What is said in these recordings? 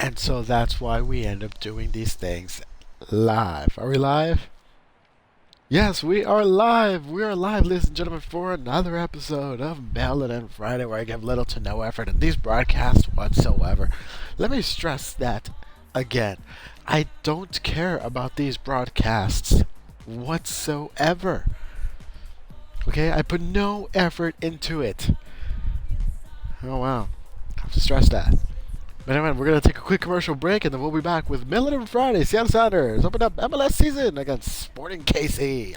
And so that's why we end up doing these things live. Are we live? Yes, we are live. We are live, ladies and gentlemen, for another episode of Mail It In Friday, where I give little to no effort in these broadcasts whatsoever. Let me stress that again. I don't care about these broadcasts whatsoever. Okay, I put no effort into it. Oh wow, I have to stress that. But anyway, we're going to take a quick commercial break, and then we'll be back with Mail It In Friday. Seattle Sounders open up MLS season against Sporting KC.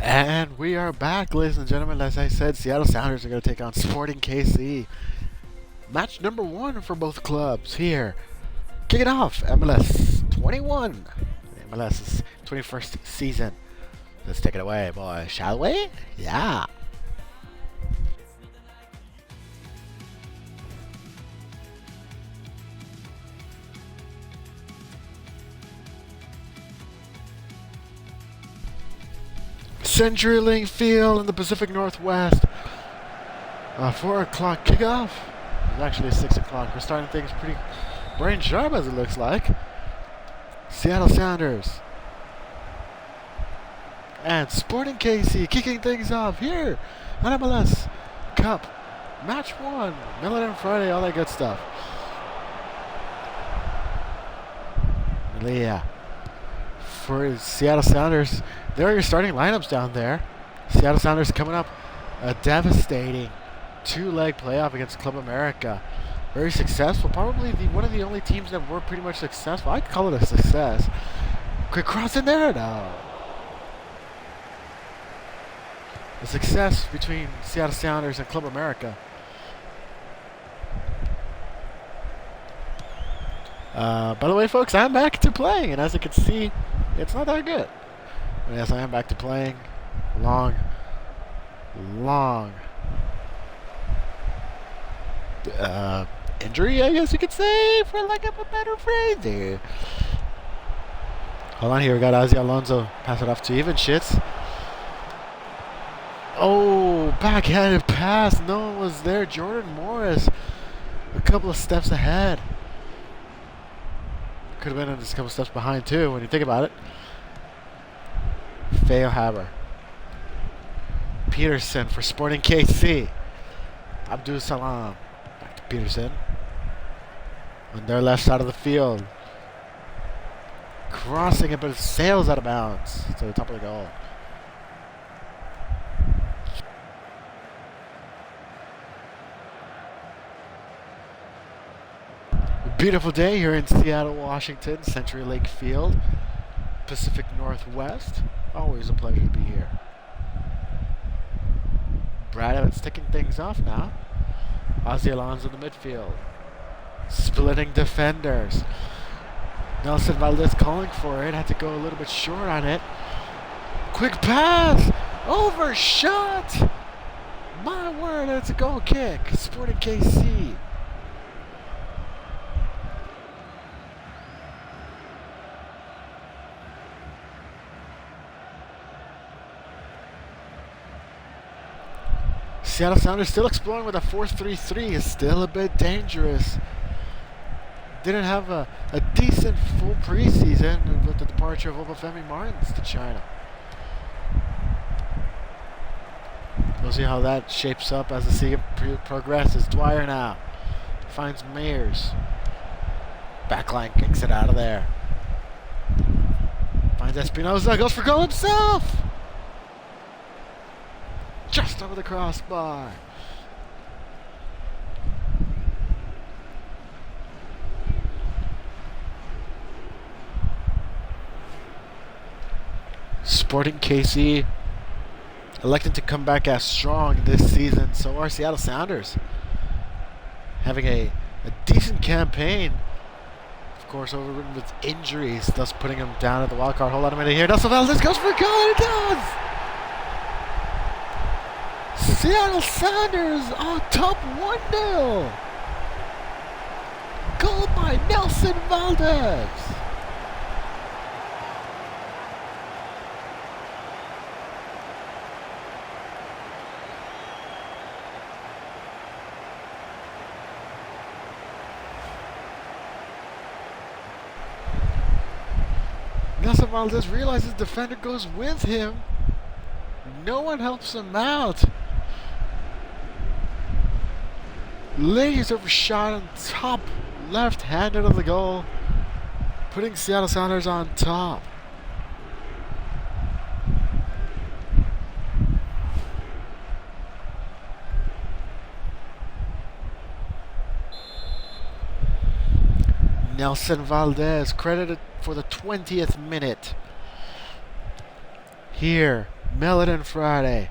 And we are back, ladies and gentlemen. As I said, Seattle Sounders are going to take on Sporting KC. Match number 1 for both clubs here. Kick it off, MLS 21. MLS's 21st season. Let's take it away, boy, shall we? Yeah. CenturyLink Field in the Pacific Northwest. 4 o'clock kickoff. It's actually 6 o'clock. We're starting things pretty brain sharp, as it looks like. Seattle Sounders and Sporting KC kicking things off here on MLS Cup Match 1. Mail It In Friday, all that good stuff. Yeah. For Seattle Sounders, there are your starting lineups down there. Seattle Sounders coming up a devastating 2-leg playoff against Club America. Very successful. Probably one of the only teams that were pretty much successful. I'd call it a success. Quick cross in there. No. The success between Seattle Sounders and Club America. By the way, folks, I'm back to playing, and as you can see, it's not that good. But yes, I am back to playing. Long injury, I guess you could say, for lack of a better phrase there. Hold on here, we got Ozzy Alonso. Pass it off to Even Shits. Oh, backhanded pass. No one was there. Jordan Morris a couple of steps ahead. Could have been just a couple steps behind too when you think about it. Fail Haber. Peterson for Sporting KC. Abdul Salam. Back to Peterson. On their left side of the field. Crossing it, but it sails out of bounds to the top of the goal. Beautiful day here in Seattle, Washington, CenturyLink Field, Pacific Northwest. Always a pleasure to be here. Brad Evans taking things off now. Ozzy Alonso in the midfield. Splitting defenders. Nelson Valdez calling for it. Had to go a little bit short on it. Quick pass! Overshot! My word, it's a goal kick. Sporting KC. Seattle Sounders still exploring with a 4-3-3. Is still a bit dangerous. Didn't have a decent full preseason with the departure of Obafemi Martins to China. We'll see how that shapes up as the season progresses. Dwyer now finds Mayers. Backline kicks it out of there. Finds Espinoza, goes for goal himself. Just over the crossbar. Sporting KC electing to come back as strong this season. So are Seattle Sounders, having a decent campaign. Of course, overridden with injuries, thus putting him down at the wild card. Hold on a minute here. Nelson Valdez goes for a goal. It does! Seattle Sounders on top 1-0. Goal by Nelson Valdez. Nelson Valdez realizes the defender goes with him. No one helps him out. Lays over shot on top left-handed of the goal, putting Seattle Sounders on top. Nelson Valdez credited for the 20th minute. Here, Melon Friday.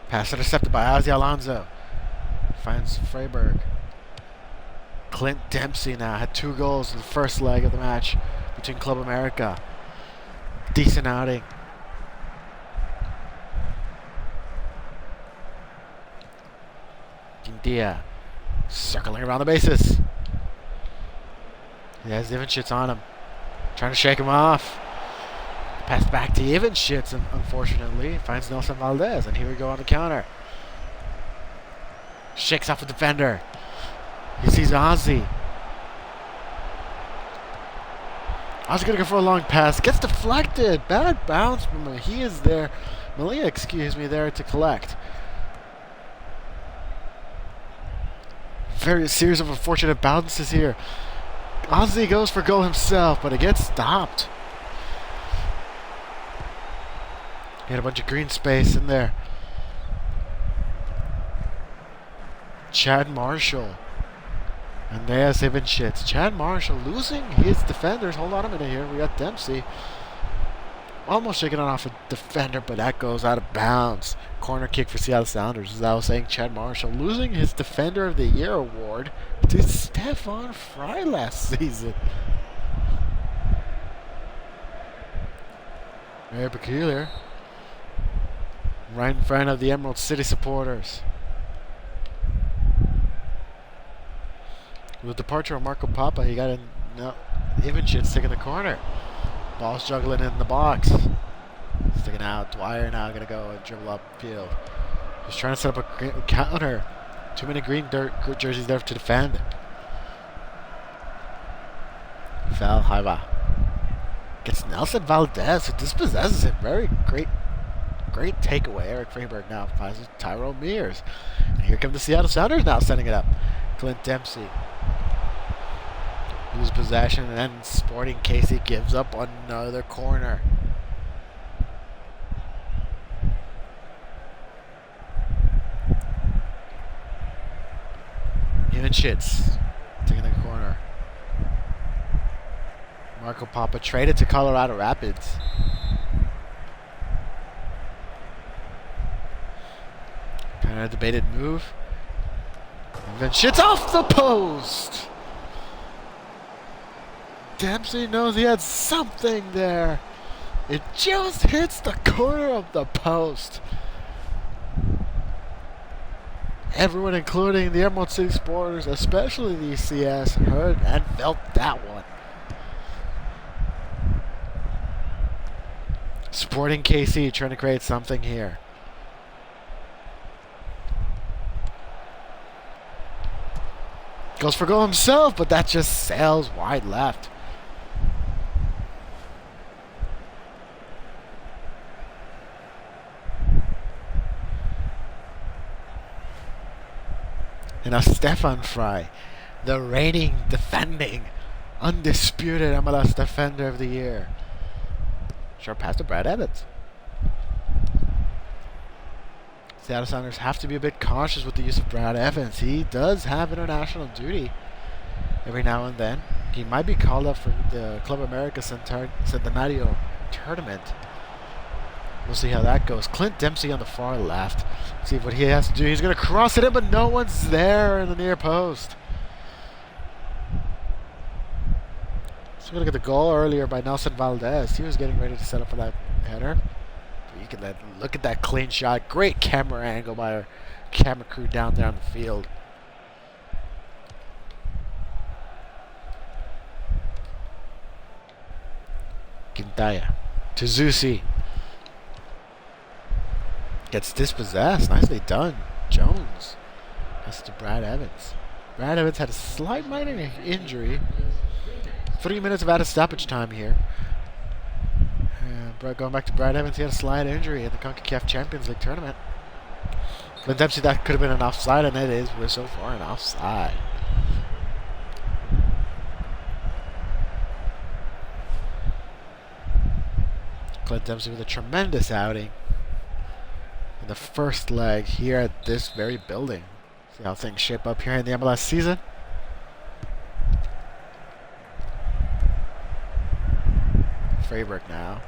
Pass intercepted by Ozzy Alonso. Finds Freiburg. Clint Dempsey now had 2 goals in the first leg of the match between Club America. Decent outing. Dia circling around the bases. He has Ivanschitz on him, trying to shake him off. Pass back to Ivanschitz, and unfortunately finds Nelson Valdez, and here we go on the counter. Shakes off the defender. He sees Ozzy. Ozzy gonna go for a long pass. Gets deflected. Bad bounce from him. He is there. Malia, excuse me, there to collect. Various series of unfortunate bounces here. Ozzy goes for goal himself, but it gets stopped. He had a bunch of green space in there. Chad Marshall. And there's Ivanschitz. Chad Marshall losing his defenders. Hold on a minute here. We got Dempsey. Almost shaking it off a defender, but that goes out of bounds. Corner kick for Seattle Sounders. As I was saying, Chad Marshall losing his Defender of the Year award to Stefan Fry last season. Very peculiar. Right in front of the Emerald City supporters. With the departure of Marco Papa, he got in. No, Ivanschitz taking the corner. Ball's juggling in the box. Sticking out. Dwyer now going to go and dribble upfield. He's trying to set up a counter. Too many green jerseys there to defend. Foul, Haiba. Gets Nelson Valdez, who dispossesses him. Very great takeaway. Eric Freiburg now finds Tyrone Mears. And here come the Seattle Sounders now setting it up. Clint Dempsey. Lose possession, and then Sporting KC gives up another corner. Ivanschitz taking the corner. Marco Papa traded to Colorado Rapids. Kind of a debated move. Ivanschitz off the post. Dempsey knows he had something there. It just hits the corner of the post. Everyone, including the Emerald City supporters, especially the ECS, heard and felt that one. Sporting KC trying to create something here. Goes for goal himself, but that just sails wide left. And now Stefan Fry, the reigning, defending, undisputed MLS Defender of the Year. Short pass to Brad Evans. Seattle Sounders have to be a bit cautious with the use of Brad Evans. He does have international duty every now and then. He might be called up for the Club America Centenario tournament. We'll see how that goes. Clint Dempsey on the far left. See what he has to do. He's going to cross it in, but no one's there in the near post. So we're going to get the goal earlier by Nelson Valdez. He was getting ready to set up for that header. But you can look at that clean shot. Great camera angle by our camera crew down there on the field. Quintaya to Zusi. Gets dispossessed. Nicely done. Jones. That's to Brad Evans. Brad Evans had a slight minor injury. 3 minutes of added stoppage time here. Going back to Brad Evans, he had a slight injury in the CONCACAF Champions League tournament. Clint Dempsey, that could have been an offside, and it is. We're so far an offside. Clint Dempsey with a tremendous outing in the first leg here at this very building. See how things shape up here in the MLS season. Freiburg now.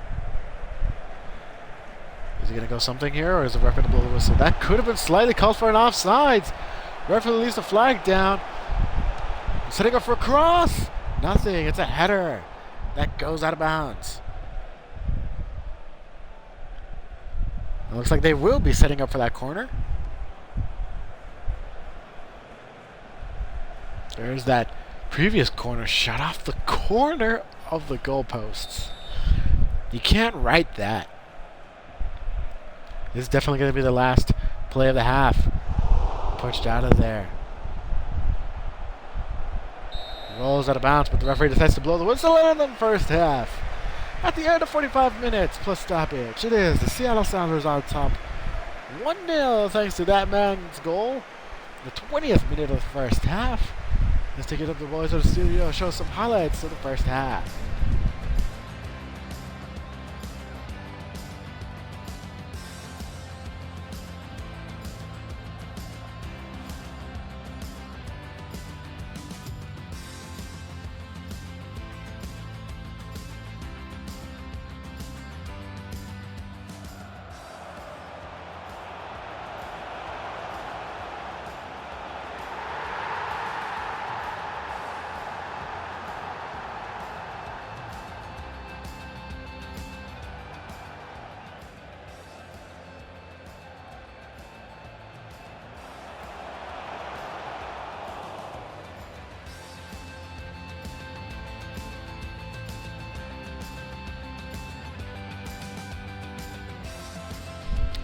Is he going to go something here, or is the referee going to blow the whistle? That could have been slightly called for an offsides. Referee leaves the flag down. Setting up for a cross. Nothing. It's a header. That goes out of bounds. It looks like they will be setting up for that corner. There's that previous corner shot off the corner of the goalposts. You can't write that. This is definitely going to be the last play of the half. Pushed out of there. Rolls out of bounds, but the referee decides to blow the whistle in the first half. At the end of 45 minutes plus stoppage, it is the Seattle Sounders on top 1-0 thanks to that man's goal. The 20th minute of the first half. Let's take it up to the boys of the studio and show some highlights of the first half.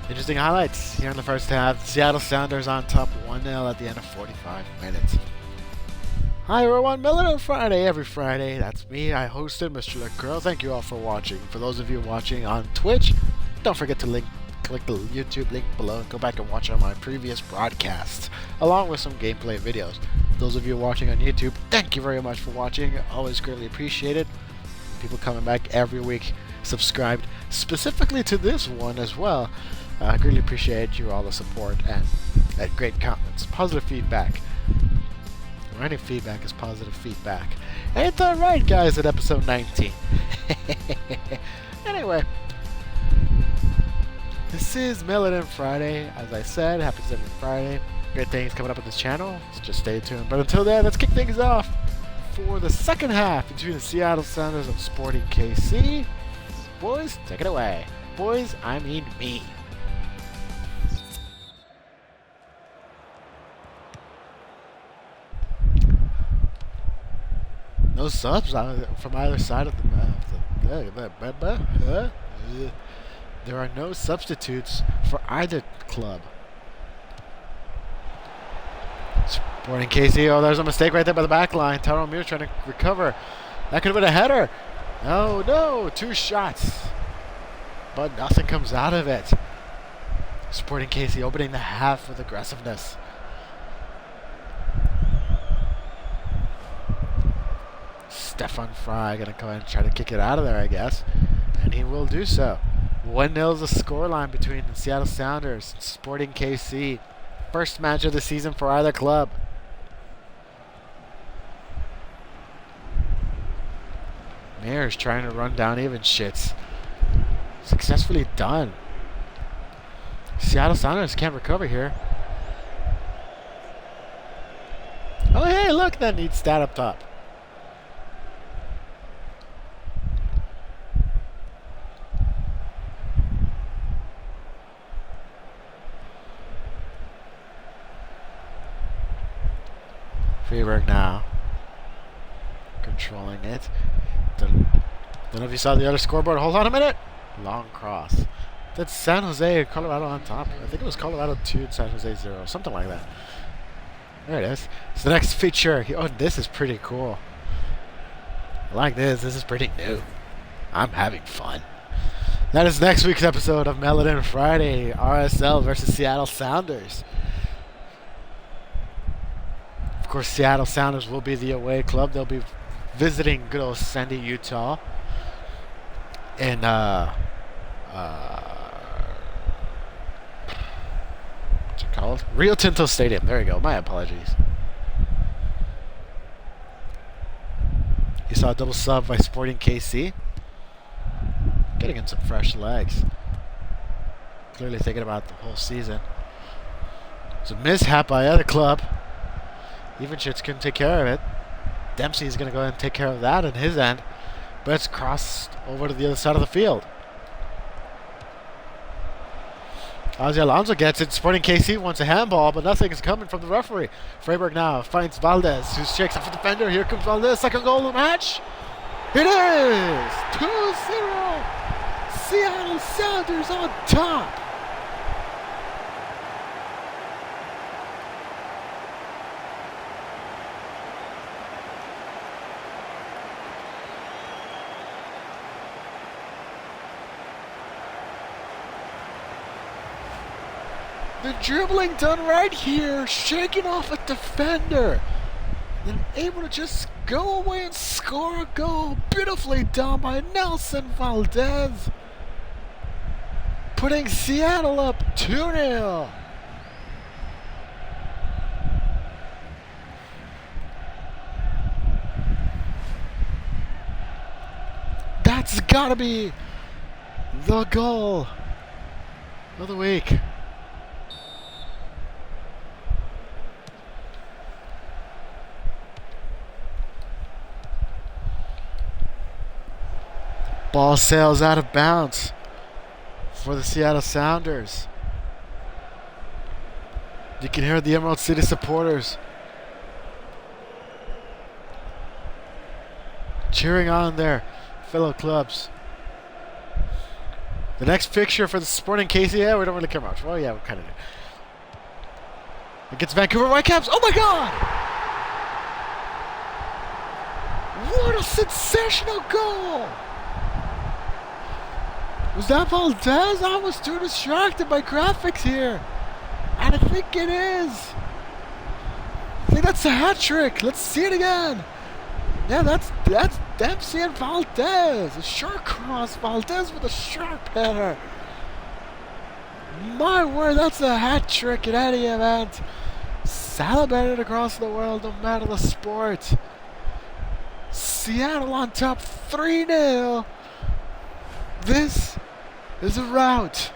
Interesting highlights here in the first half. Seattle Sounders on top 1-0 at the end of 45 minutes. Hi everyone, Melon on Friday, every Friday. That's me. I hosted Mr. LeCrow. Thank you all for watching. For those of you watching on Twitch, don't forget to click the YouTube link below and go back and watch on my previous broadcasts, along with some gameplay videos. Those of you watching on YouTube, thank you very much for watching. Always greatly appreciated. People coming back every week, subscribed specifically to this one as well. I greatly appreciate you all the support and great comments, positive feedback. Any feedback is positive feedback. Ain't that right, guys, at episode 19? Anyway, this is Melon Friday. As I said, happens every Friday. Great things coming up on this channel, so just stay tuned. But until then, let's kick things off for the second half between the Seattle Sounders and Sporting KC. Boys, take it away. Boys, I mean me. No subs from either side of the there are no substitutes for either club. Sporting KC. Oh, there's a mistake right there by the back line. Tyrone Muir trying to recover. That could have been a header. No, 2 shots. But nothing comes out of it. Sporting KC opening the half with aggressiveness. Stefan Fry gonna go ahead and try to kick it out of there, I guess. And he will do so. 1-0 is the scoreline between the Seattle Sounders and Sporting KC. First match of the season for either club. Mayor's trying to run down even shits. Successfully done. Seattle Sounders can't recover here. Oh, hey, look, that neat stat up top. Freeberg now. Controlling it. Don't know if you saw the other scoreboard. Hold on a minute. Long cross. That's San Jose, Colorado on top. I think it was Colorado 2 and San Jose 0. Something like that. There it is. So the next feature. Oh, this is pretty cool. I like this. This is pretty new. I'm having fun. That is next week's episode of Melon Friday. RSL versus Seattle Sounders. Of course, Seattle Sounders will be the away club. They'll be visiting good old Sandy, Utah. And what's it called? Rio Tinto Stadium. There you go. My apologies. You saw a double sub by Sporting KC. Getting in some fresh legs. Clearly thinking about the whole season. It's a mishap by other club. Evenshitz couldn't take care of it. Dempsey is going to go ahead and take care of that on his end. But it's crossed over to the other side of the field. Ozzy Alonso gets it. Sporting KC wants a handball, but nothing is coming from the referee. Freiburg now finds Valdez, who shakes off the defender. Here comes Valdez. Second goal of the match. It is 2-0. Seattle Sounders on top. The dribbling done right here, shaking off a defender. Then able to just go away and score a goal. Beautifully done by Nelson Valdez. Putting Seattle up 2-0. That's gotta be the goal of the week. Ball sails out of bounds for the Seattle Sounders. You can hear the Emerald City supporters cheering on their fellow clubs. The next fixture for the Sporting KC, yeah, we don't really care much. Well, yeah, we kind of do. It gets Vancouver Whitecaps. Oh my God! What a sensational goal! Was that Valdez? I was too distracted by graphics here. And I think it is. I think that's a hat trick. Let's see it again. Yeah, that's Dempsey and Valdez. A short cross. Valdez with a sharp header. My word, that's a hat trick in any event. Celebrated across the world, no matter the sport. Seattle on top 3-0. This is a rout.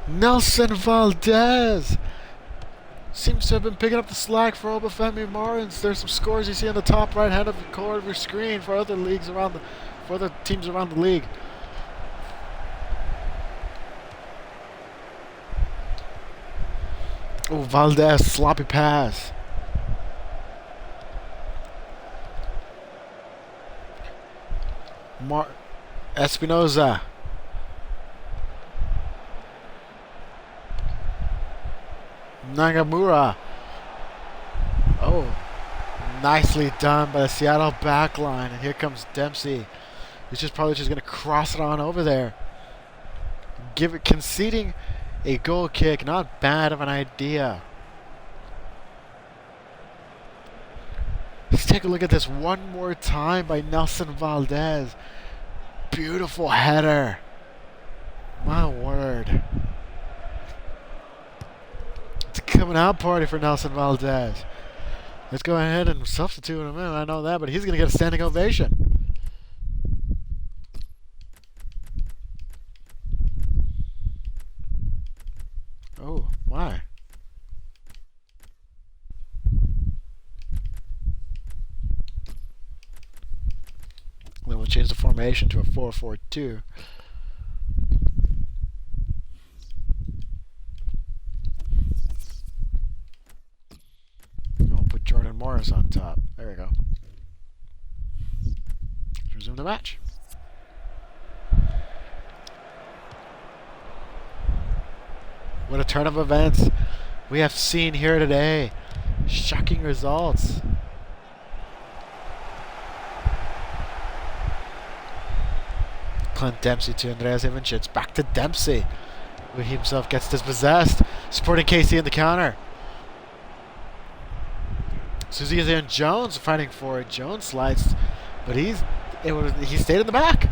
Nelson Valdez seems to have been picking up the slack for Obafemi Martins. There's some scores you see on the top right hand of the corner of your screen for other leagues around the, for other teams around the league. Oh, Valdez, sloppy pass. Espinoza. Nagamura. Oh. Nicely done by the Seattle back line. And here comes Dempsey. He's probably just going to cross it on over there. Conceding a goal kick. Not bad of an idea. Let's take a look at this one more time by Nelson Valdez. Beautiful header. My word. It's a coming out party for Nelson Valdez. Let's go ahead and substitute him in. I know that, but he's going to get a standing ovation. Oh, why? Then we'll change the formation to a 4-4-2. We'll put Jordan Morris on top. There we go. Let's resume the match. What a turn of events we have seen here today. Shocking results. Clint Dempsey to Andreas Ivanchich. Back to Dempsey, who himself gets dispossessed. Supporting Casey in the counter. Suzy and Jones fighting for it. Jones slides, but he stayed in the back.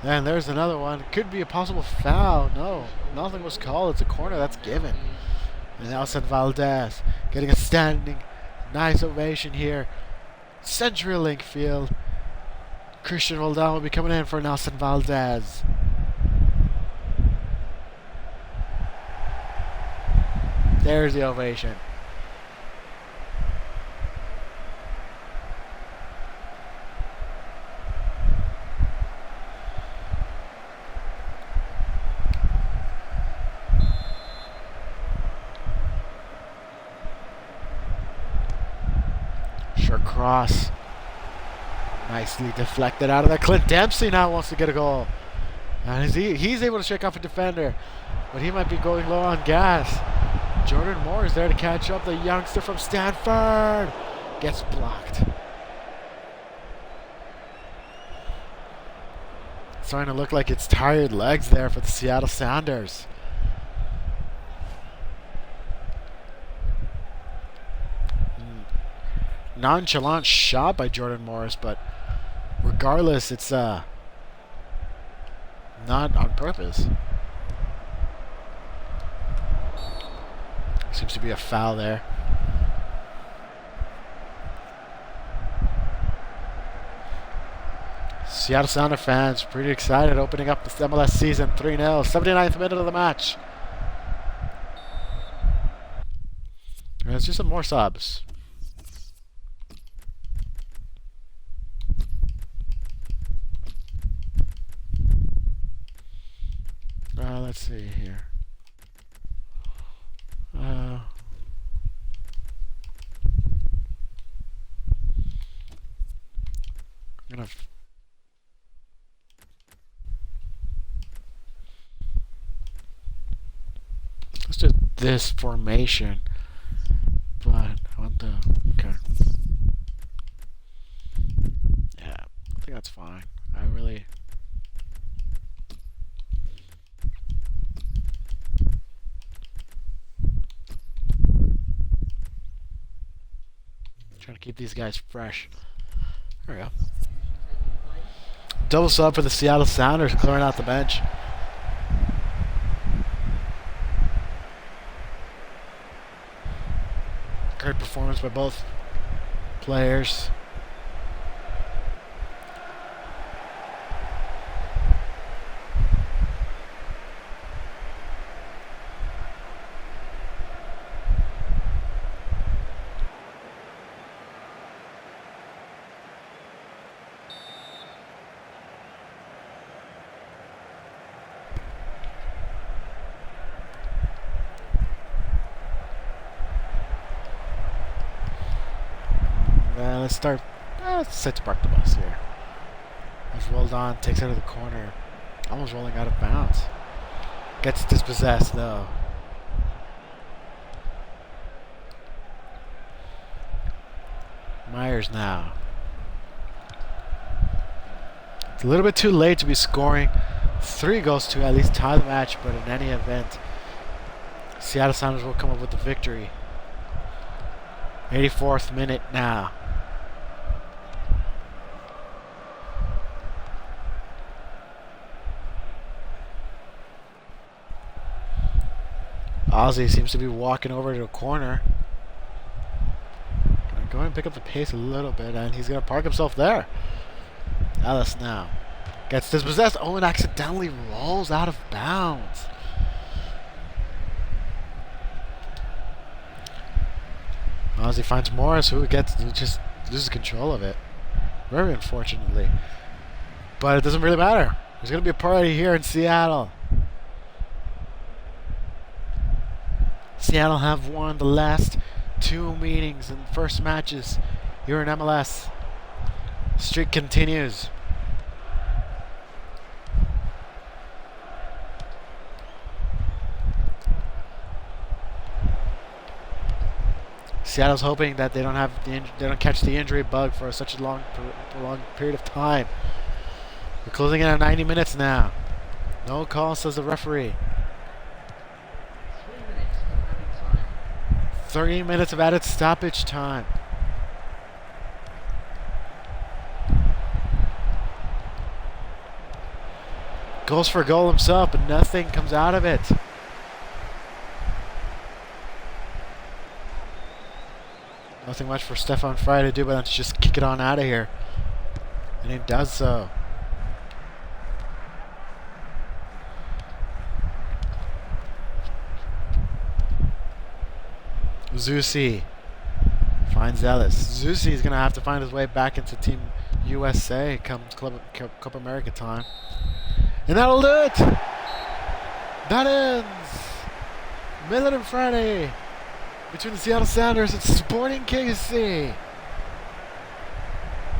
And there's another one. Could be a possible foul. No, nothing was called. It's a corner that's given. And Nelson Valdez getting a standing nice ovation here. CenturyLink Field. Christian Roldan will be coming in for Nelson Valdez. There's the ovation. Short cross. Nicely deflected out of there. Clint Dempsey now wants to get a goal. And he's able to shake off a defender. But he might be going low on gas. Jordan Moore is there to catch up. The youngster from Stanford gets blocked. It's starting to look like it's tired legs there for the Seattle Sounders. Nonchalant shot by Jordan Morris, but regardless, it's not on purpose. Seems to be a foul there. Seattle Sounder fans pretty excited, opening up the MLS season 3-0, 79th minute of the match. And let's do some more subs. Let's see here. I'm gonna let's do this formation, but I want the okay. Yeah, I think that's fine. I really. Trying to keep these guys fresh. There we go. Double sub for the Seattle Sounders, clearing out the bench. Great performance by both players. Let's set to park the bus here. As Roldan takes out of the corner, almost rolling out of bounds. Gets dispossessed though. Myers now. It's a little bit too late to be scoring 3 goals to at least tie the match, but in any event, Seattle Sounders will come up with the victory. 84th minute now. Ozzy seems to be walking over to a corner. Gonna go and pick up the pace a little bit, and he's gonna park himself there. Ellis now gets dispossessed. Oh, and accidentally rolls out of bounds. Ozzy finds Morris, who just loses control of it. Very unfortunately. But it doesn't really matter. There's going to be a party here in Seattle. Seattle have won the last 2 meetings and first matches here in MLS. Streak continues. Seattle's hoping that they don't catch the injury bug for such a long period of time. We're closing in on 90 minutes now. No call, says the referee. 30 minutes of added stoppage time. Goes for goal himself, but nothing comes out of it. Nothing much for Stefan Frey to do but to just kick it on out of here. And he does so. Zusi finds Ellis. Zusi is going to have to find his way back into Team USA come Copa America time. And that'll do it! That ends Miller and Friday between the Seattle Sounders and Sporting KC.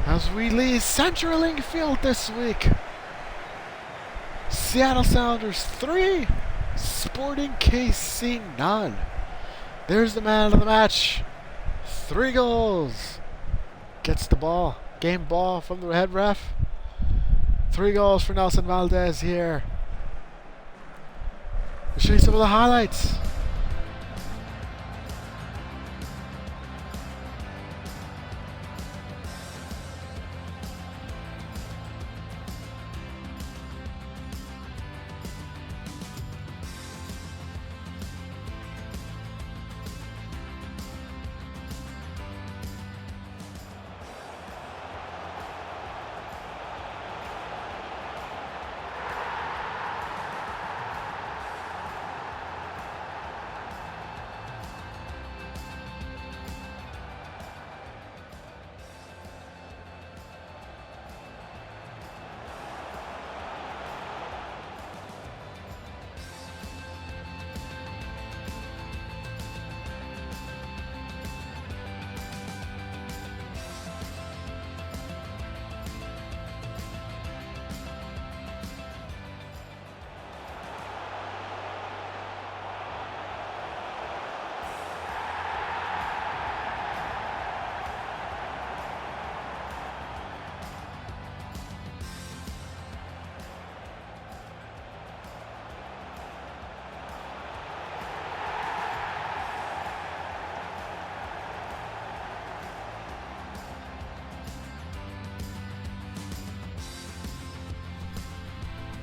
As we leave CenturyLink Field this week. Seattle Sounders 3, Sporting KC none. There's the man of the match. 3 goals. Gets the ball. Game ball from the head ref. 3 goals for Nelson Valdez here. I'll show you some of the highlights.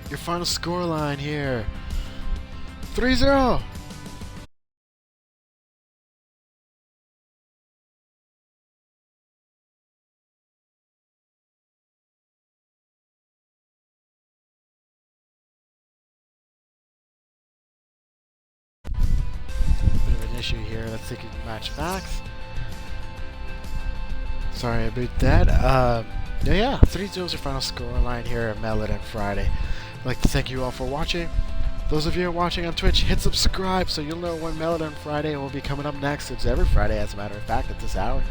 Your final scoreline here. 3-0. Bit of an issue here. Let's take a match facts. Sorry about that. Yeah, 3-0 is your final scoreline here at Melon and Friday. I'd like to thank you all for watching. Those of you watching on Twitch, hit subscribe so you'll know when Melon and Friday will be coming up next. It's every Friday, as a matter of fact, at this hour.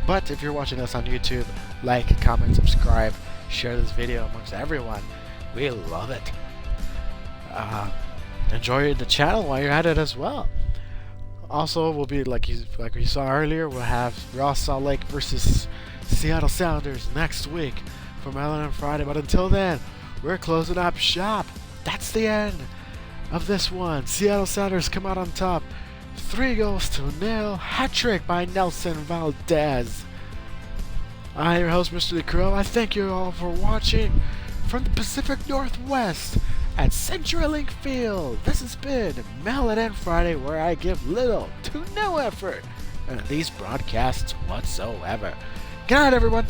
But if you're watching us on YouTube, like, comment, subscribe, share this video amongst everyone. We love it. Enjoy the channel while you're at it as well. Also, we'll be like we saw earlier. We'll have Raw Salt Lake versus Seattle Sounders next week for Maryland on Friday. But until then, we're closing up shop. That's the end of this one. Seattle Sounders come out on top, 3-0 hat trick by Nelson Valdez. I'm your host, Mr. LeCrow. I thank you all for watching from the Pacific Northwest at CenturyLink Field. This has been Mallet and Friday, where I give little to no effort in these broadcasts whatsoever. Good night, everyone.